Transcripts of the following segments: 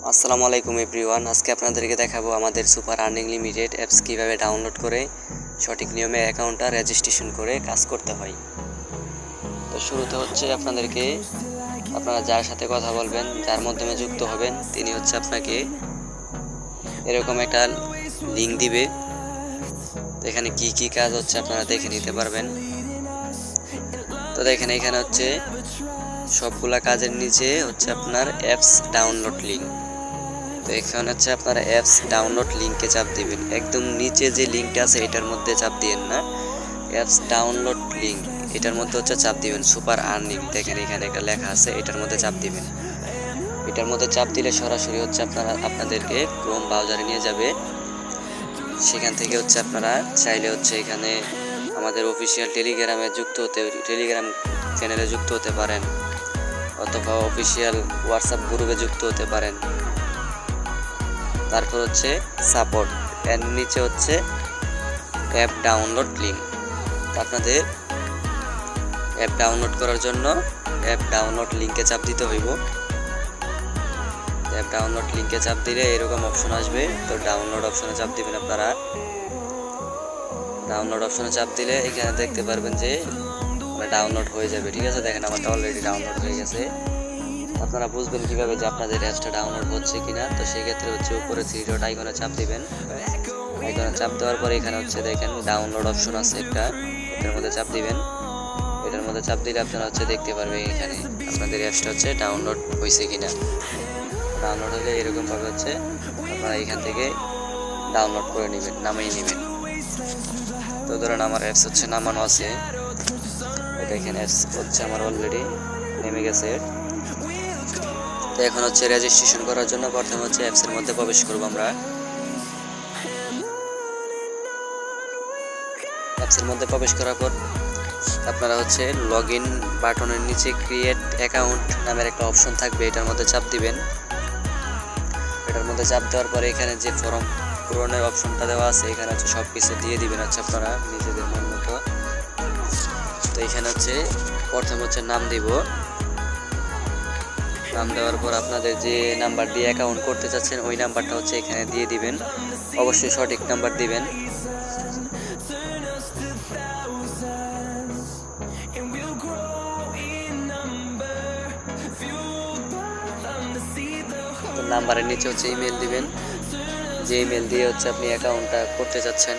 আসসালামু আলাইকুম এভরিওয়ান। আজকে আপনাদেরকে দেখাবো আমাদের সুপার আর্নিং লিমিটেড অ্যাপস কীভাবে ডাউনলোড করে সঠিক নিয়মে অ্যাকাউন্টটা রেজিস্ট্রেশন করে কাজ করতে হয়। তো শুরুতে হচ্ছে আপনারা যার সাথে কথা বলবেন, যার মাধ্যমে যুক্ত হবেন, তিনি হচ্ছে আপনাকে এরকম একটা লিঙ্ক দিবে। তো এখানে কি কাজ হচ্ছে আপনারা দেখে নিতে পারবেন। তো দেখেন এখানে হচ্ছে সবগুলা কাজের নিচে হচ্ছে আপনার অ্যাপস ডাউনলোড লিঙ্ক। তো এখানে হচ্ছে আপনারা অ্যাপস ডাউনলোড লিঙ্কে চাপ দিবেন। একদম নিচে যে লিঙ্কটা আছে এটার মধ্যে চাপ দিবেন না, অ্যাপস ডাউনলোড লিঙ্ক এটার মধ্যে হচ্ছে চাপ দিবেন। সুপার আর্নিং দেখেন এখানে একটা লেখা আছে, এটার মধ্যে চাপ দিবেন। এটার মধ্যে চাপ দিলে সরাসরি হচ্ছে আপনাদেরকে ক্রোম ব্রাউজারে নিয়ে যাবে। সেখান থেকে হচ্ছে আপনারা চাইলে হচ্ছে এখানে আমাদের অফিসিয়াল টেলিগ্রাম চ্যানেলে যুক্ত হতে পারেন, অথবা অফিসিয়াল হোয়াটসঅ্যাপ গ্রুপে যুক্ত হতে পারেন। তারপর হচ্ছে সাপোর্ট, এর নিচে হচ্ছে অ্যাপ ডাউনলোড লিঙ্ক। আপনাদের অ্যাপ ডাউনলোড করার জন্য অ্যাপ ডাউনলোড লিঙ্কে চাপ দিতে হইব। অ্যাপ ডাউনলোড লিঙ্কে চাপ দিলে এরকম অপশন আসবে। তো ডাউনলোড অপশনে চাপ দিবেন আপনারা। ডাউনলোড অপশনে চাপ দিলে এখানে দেখতে পারবেন যে ডাউনলোড হয়ে যাবে। ঠিক আছে, দেখেন আমারটা অলরেডি ডাউনলোড হয়ে গেছে। আপনারা বুঝবেন কীভাবে যে আপনাদের অ্যাপসটা ডাউনলোড হচ্ছে কিনা। তো সেই ক্ষেত্রে হচ্ছে উপরে থ্রি ডট আইকনে চাপ দিবেন। আইকনে চাপ দেওয়ার পরে এখানে হচ্ছে দেখেন ডাউনলোড অপশন আছে একটা, এটার মধ্যে চাপ দিবেন। এটার মধ্যে চাপ দিলে আপনারা হচ্ছে দেখতে পারবেন এখানে আপনাদের অ্যাপসটা হচ্ছে ডাউনলোড হয়েছে কিনা। ডাউনলোড হলে এরকমভাবে হচ্ছে আপনারা এখান থেকে ডাউনলোড করে নেবেন, নামিয়ে নেবেন। তো ধরেন আমার অ্যাপস হচ্ছে নামানো আছে, দেখেন অ্যাপস হচ্ছে আমার অলরেডি নেমে গেছে। তো এখন হচ্ছে রেজিস্ট্রেশন করার জন্য প্রথমে হচ্ছে অ্যাপসের মধ্যে প্রবেশ করব আমরা। অ্যাপসের মধ্যে প্রবেশ করার পর আপনারা হচ্ছে লগ ইন বাটনের নিচে ক্রিয়েট অ্যাকাউন্ট নামের একটা অপশন থাকবে, এটার মধ্যে চাপ দিবেন। এটার মধ্যে চাপ দেওয়ার পরে এখানে যে ফর্ম পূরণের অপশনটা দেওয়া আছে, এখানে হচ্ছে সব কিছু দিয়ে দিবেন হচ্ছে আপনারা নিজেদের মন মতো। তো এখানে হচ্ছে প্রথমে হচ্ছে নাম দিব। নাম দেওয়ার পর আপনাদের যে নাম্বার দিয়ে অ্যাকাউন্ট করতে চাচ্ছেন ওই নাম্বারটা হচ্ছে এখানে দিয়ে দিবেন। অবশ্যই সঠিক নাম্বার দিবেন। তো নাম্বারের নিচে হচ্ছে ইমেল দিবেন, যে ইমেল দিয়ে হচ্ছে আপনি অ্যাকাউন্টটা করতে চাচ্ছেন।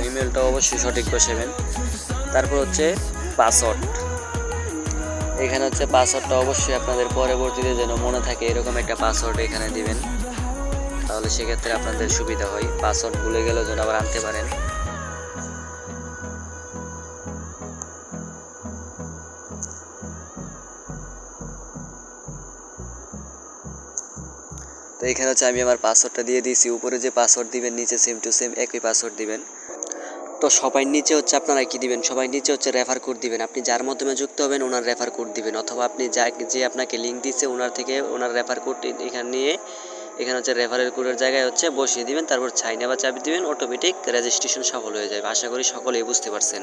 ইমেলটা অবশ্যই সঠিক বসাবেন। তারপর হচ্ছে পাসওয়ার্ড। এখানে হচ্ছে পাসওয়ার্ডটা অবশ্যই আপনাদের পরবর্তীতে যেন মনে থাকে এরকম একটা পাসওয়ার্ড এখানে দিবেন, তাহলে সেক্ষেত্রে আপনাদের সুবিধা হয়। পাসওয়ার্ড ভুলে গেলেও যেন আবার আনতে পারেন। তো এখানে হচ্ছে আমি আমার পাসওয়ার্ডটা দিয়ে দিয়েছি। উপরে যে পাসওয়ার্ড দিবেন নিচে সেম টু সেম একই পাসওয়ার্ড দিবেন। তো সবাই নিচে হচ্ছে আপনারা কি দিবেন, সবাই নিচে হচ্ছে রেফার কোড দিবেন। আপনি যার মাধ্যমে যুক্ত হবেন ওনার রেফার কোড দিবেন, অথবা আপনি যে আপনাকে লিঙ্ক দিচ্ছে ওনার থেকে ওনার রেফার কোড এখানে নিয়ে এখানে হচ্ছে রেফারেল কোডের জায়গায় হচ্ছে বসিয়ে দিবেন। তারপর সাইন আবার চাবি দিবেন, অটোমেটিক রেজিস্ট্রেশন সফল হয়ে যাবে। আশা করি সকলেই বুঝতে পারছেন।